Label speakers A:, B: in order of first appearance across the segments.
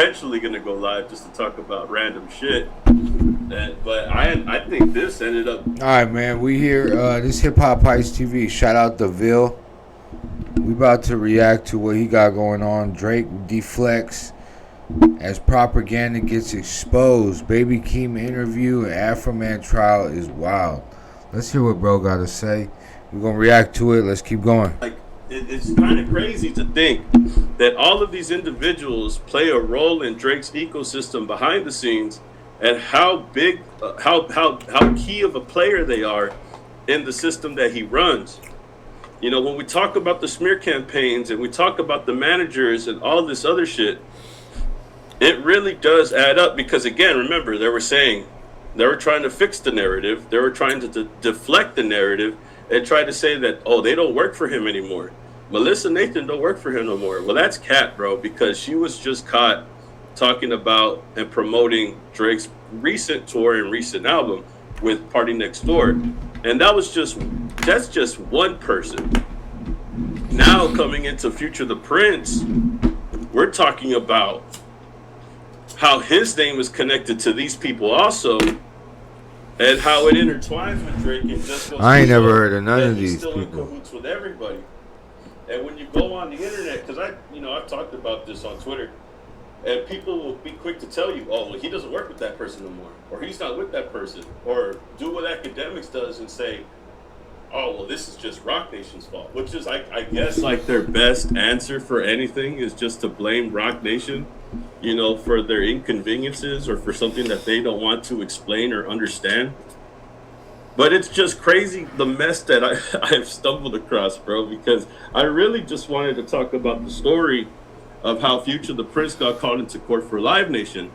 A: eventually gonna go live just to talk about random shit. But I think this ended up.
B: All right, man. We here. This Hip Hop Heist TV. Shout out to Ville. We about to react to what he got going on. Drake deflects as propaganda gets exposed. Baby Keem interview and Afroman trial is wild. Let's hear what bro got to say. We're gonna react to it. Let's keep going.
A: Like it's kind of crazy to think that all of these individuals play a role in Drake's ecosystem behind the scenes, and how big, how key of a player they are in the system that he runs. You know, when we talk about the smear campaigns and we talk about the managers and all this other shit, it really does add up. Because again, remember, they were trying to fix the narrative. They were trying to deflect the narrative and try to say that, oh, they don't work for him anymore. Melissa Nathan don't work for him no more. Well, that's cat, bro, because she was just caught talking about and promoting Drake's recent tour and recent album with Party Next Door. And that's just one person. Now coming into Future the Prince, we're talking about how his name is connected to these people also, and how it intertwines with Drake. And just goes
B: I ain't never heard of none of these
A: still
B: people.
A: in cahoots with everybody. And when you go on the internet, because I've talked about this on Twitter, and people will be quick to tell you, oh, well, he doesn't work with that person no more, or he's not with that person, or do what Academics does and say, oh, well, this is just Rock Nation's fault, which is, I guess, like their best answer for anything is just to blame Rock Nation, you know, for their inconveniences or for something that they don't want to explain or understand. But it's just crazy, the mess that I've stumbled across, bro, because I really just wanted to talk about the story of how Future the Prince got called into court for Live Nation.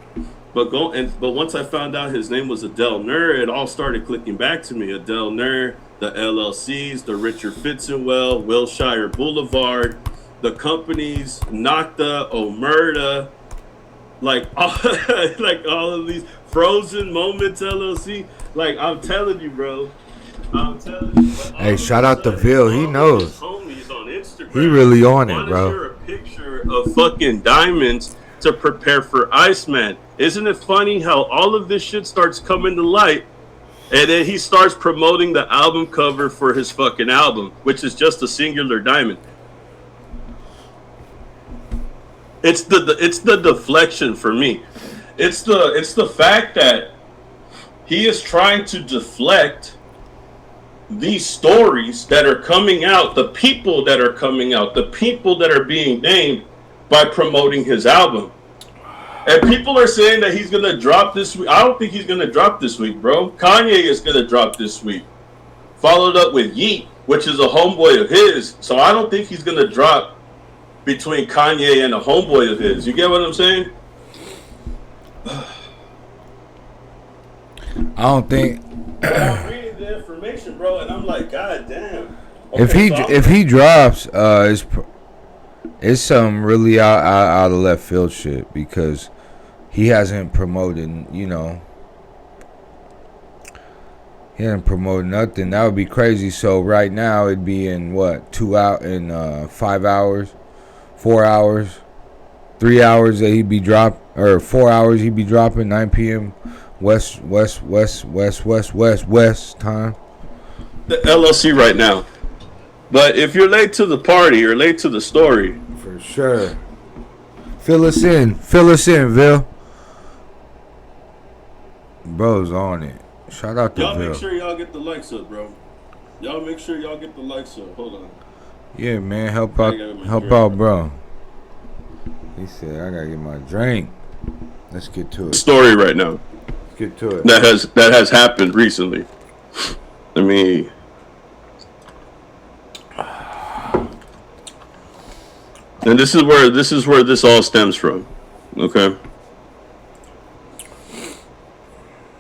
A: But once I found out his name was Adele Nur, it all started clicking back to me. Adele Nur, the LLCs, the Richard Fitzenwell, Wilshire Boulevard, the companies, Nocta, Omerta, like all of these Frozen Moments LLC. Like, I'm telling you, bro. I'm telling you.
B: Hey, shout out to Ville. He knows.
A: Homies on Instagram,
B: He really on it, bro.
A: share a picture of fucking diamonds to prepare for Iceman. Isn't it funny how all of this shit starts coming to light, and then he starts promoting the album cover for his fucking album, which is just a singular diamond. It's the deflection for me. It's the fact that he is trying to deflect these stories that are coming out, the people that are coming out, the people that are being named by promoting his album. And people are saying that he's going to drop this week. I don't think he's going to drop this week, bro. Kanye is going to drop this week. Followed up with Yeet, which is a homeboy of his. So I don't think he's going to drop between Kanye and a homeboy of his. You get what I'm saying?
B: I don't think.
A: I'm reading the information, bro, and I'm like, God damn.
B: If he drops, it's some really out of left field shit, because he hasn't promoted, you know. He hasn't promoted nothing. That would be crazy. So right now it'd be in what, 5 hours, 4 hours, 3 hours that he'd be or 4 hours he'd be dropping, 9 p.m. West time.
A: The LLC right now. But if you're late to the party or late to the story,
B: for sure. Fill us in, Ville. Bro's on it. Shout out to
A: y'all
B: Ville.
A: Make sure y'all get the likes up, bro. Y'all make sure y'all get the likes up. Hold on.
B: Yeah, man, help out, bro. He said, I gotta get my drink. Let's get to it.
A: Story right now.
B: Let's get to it.
A: That has happened recently. I mean, and this is where this all stems from. Okay.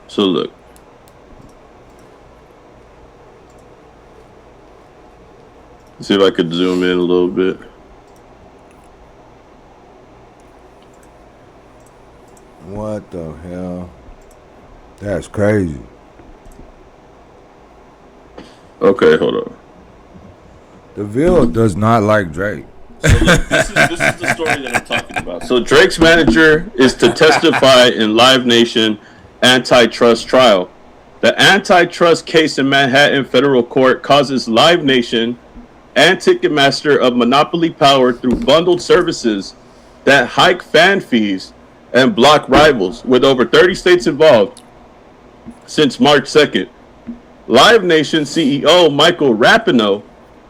A: So look. Let's see if I could zoom in a little bit.
B: What the hell? That's crazy.
A: Okay, hold on.
B: The Ville does not like Drake.
A: So look, this is the story that I'm talking about. So Drake's manager is to testify in Live Nation antitrust trial. The antitrust case in Manhattan federal court causes Live Nation and Ticketmaster of monopoly power through bundled services that hike fan fees and block rivals, with over 30 states involved since March 2nd. Live Nation CEO Michael Rapinoe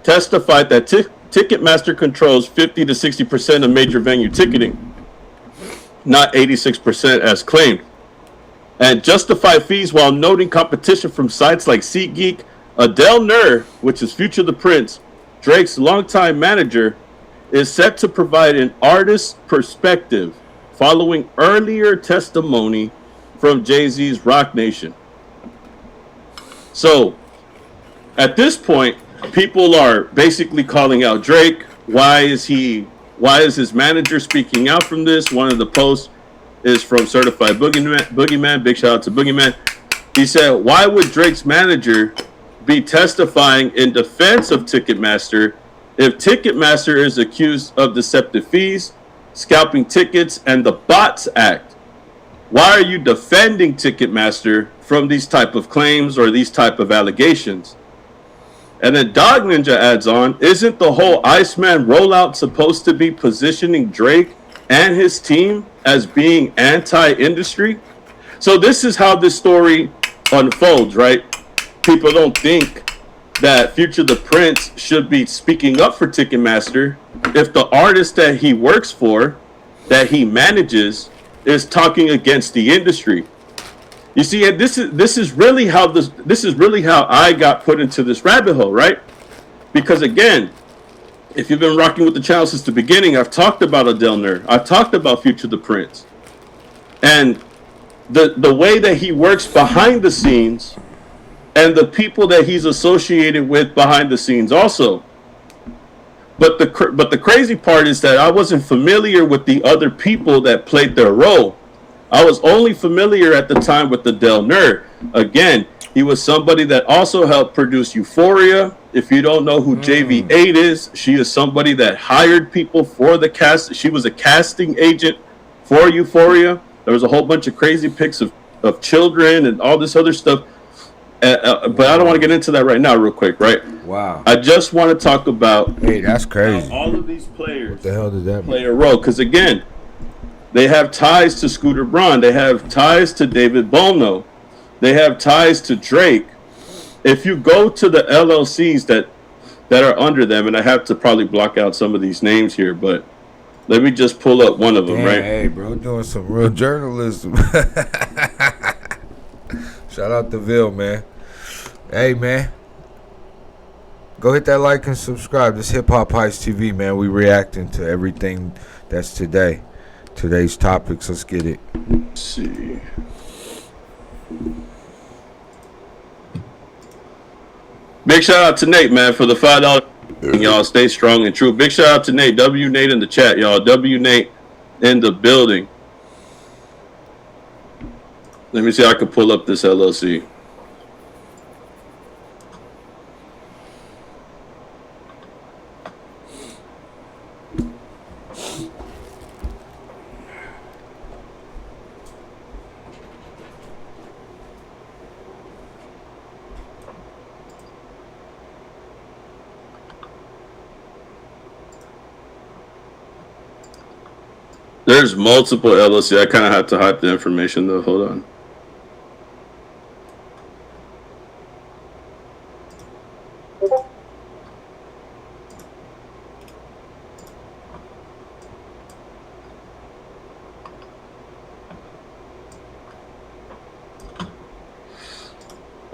A: testified that Ticketmaster controls 50 to 60% of major venue ticketing, not 86% as claimed, and justified fees while noting competition from sites like SeatGeek. Adele Nur, which is Future the Prince, Drake's longtime manager, is set to provide an artist's perspective following earlier testimony from Jay-Z's Roc Nation. So, at this point, people are basically calling out Drake. Why is his manager speaking out from this? One of the posts is from Certified Boogeyman. Big shout out to Boogeyman. He said, why would Drake's manager be testifying in defense of Ticketmaster if Ticketmaster is accused of deceptive fees, scalping tickets, and the Bots Act? Why are you defending Ticketmaster from these type of claims or these type of allegations? And then Dog Ninja adds on, isn't the whole Iceman rollout supposed to be positioning Drake and his team as being anti-industry? So this is how this story unfolds, right? People don't think that Future the Prince should be speaking up for Ticketmaster if the artist that he works for, that he manages, is talking against the industry. You see, this is really how I got put into this rabbit hole, right? Because again, if you've been rocking with the channel since the beginning, I've talked about Adele Nur. I've talked about Future the Prince. And the way that he works behind the scenes and the people that he's associated with behind the scenes also. But the crazy part is that I wasn't familiar with the other people that played their role. I was only familiar at the time with Adele Nur. Again, he was somebody that also helped produce Euphoria. If you don't know who JV8 is, she is somebody that hired people for the cast. She was a casting agent for Euphoria. There was a whole bunch of crazy pics of children and all this other stuff. But I don't want to get into that right now real quick, right?
B: Wow.
A: I just want to talk about...
B: Hey, that's crazy.
A: All of these players
B: what the hell did that
A: play a role. Because again, they have ties to Scooter Braun. They have ties to David Bono. They have ties to Drake. If you go to the LLCs that are under them, and I have to probably block out some of these names here, but let me just pull up one of them, right?
B: Hey, bro, doing some real journalism. Shout out to Ville, man. Hey, man. Go hit that like and subscribe. This Hip Hop Heist TV, man. We reacting to everything that's today. Today's topics. Let's get it.
A: Let's see. Big shout out to Nate, man, for the $5. Y'all stay strong and true. Big shout out to Nate. W Nate in the chat, y'all. W Nate in the building. Let me see if I can pull up this LLC. There's multiple LLC. I kind of have to hide the information though. Hold on.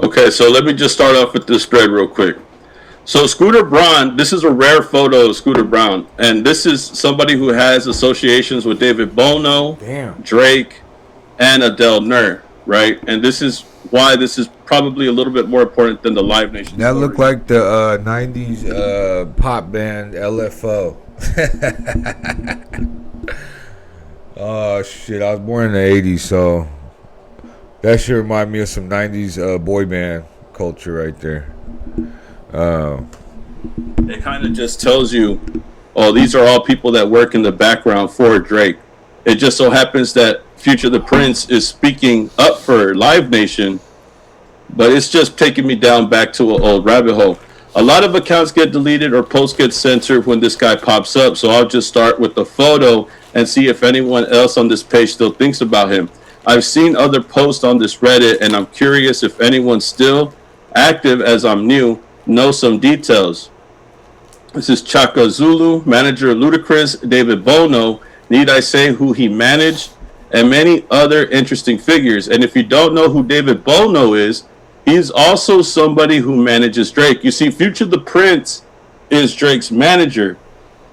A: Okay, so let me just start off with this thread real quick. So Scooter Braun, this is a rare photo of Scooter Braun, and this is somebody who has associations with David Bono, Drake, and Adele Nur, right? And this is why this is probably a little bit more important than the Live Nation
B: That
A: story.
B: looked like the 90s pop band LFO. Oh, shit. I was born in the 80s, so that should remind me of some 90s boy band culture right there.
A: It kind of just tells you oh, these are all people that work in the background for Drake. It just so happens that Future the Prince is speaking up for Live Nation, but it's just taking me down back to an old rabbit hole. A lot of accounts get deleted or posts get censored when this guy pops up, so I'll just start with the photo and see if anyone else on this page still thinks about him. I've seen other posts on this Reddit, and I'm curious if anyone still active, as I'm new, knows some details. This is Chaka Zulu, manager Ludacris, David Bono, need I say who he managed, and many other interesting figures. And if you don't know who David Bono is, he's also somebody who manages Drake. You see, Future the Prince is Drake's manager,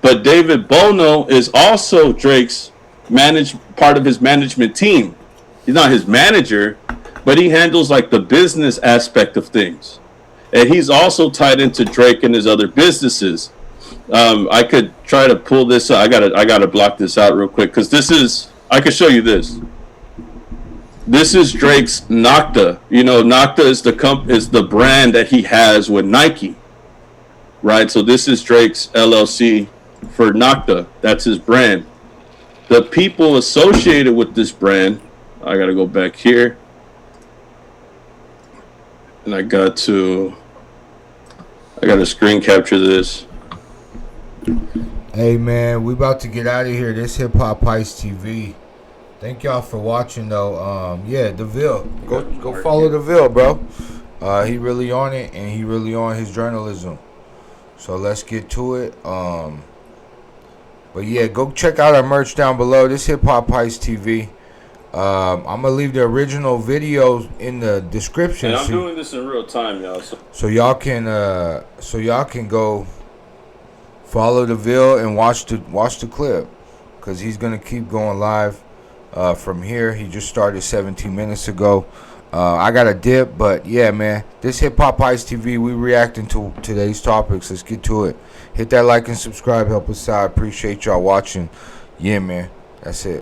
A: but David Bono is also Drake's part of his management team. He's not his manager, but he handles like the business aspect of things. And he's also tied into Drake and his other businesses. I could try to pull this up. I gotta block this out real quick because I could show you this. This is Drake's Nocta. You know, Nocta is the brand that he has with Nike, right? So this is Drake's LLC for Nocta. That's his brand. The people associated with this brand, I gotta go back here, and I gotta screen capture this.
B: Hey man, we about to get out of here. This Hip Hop Heist TV. Thank y'all for watching though. Yeah, DeVille. Go follow DeVille, bro. He really on it, and he really on his journalism. So let's get to it. But yeah, go check out our merch down below. This Hip Hop Heist TV. I'm gonna leave the original videos in the description.
A: And I'm doing this in real time, y'all.
B: So y'all can go follow DeVille and watch the clip, because he's gonna keep going live from here. He just started 17 minutes ago. I got a dip, but yeah, man, this Hip Hop Heist TV, we reacting to today's topics. Let's get to it. Hit that like and subscribe, help us out. Appreciate y'all watching. Yeah, man, that's it.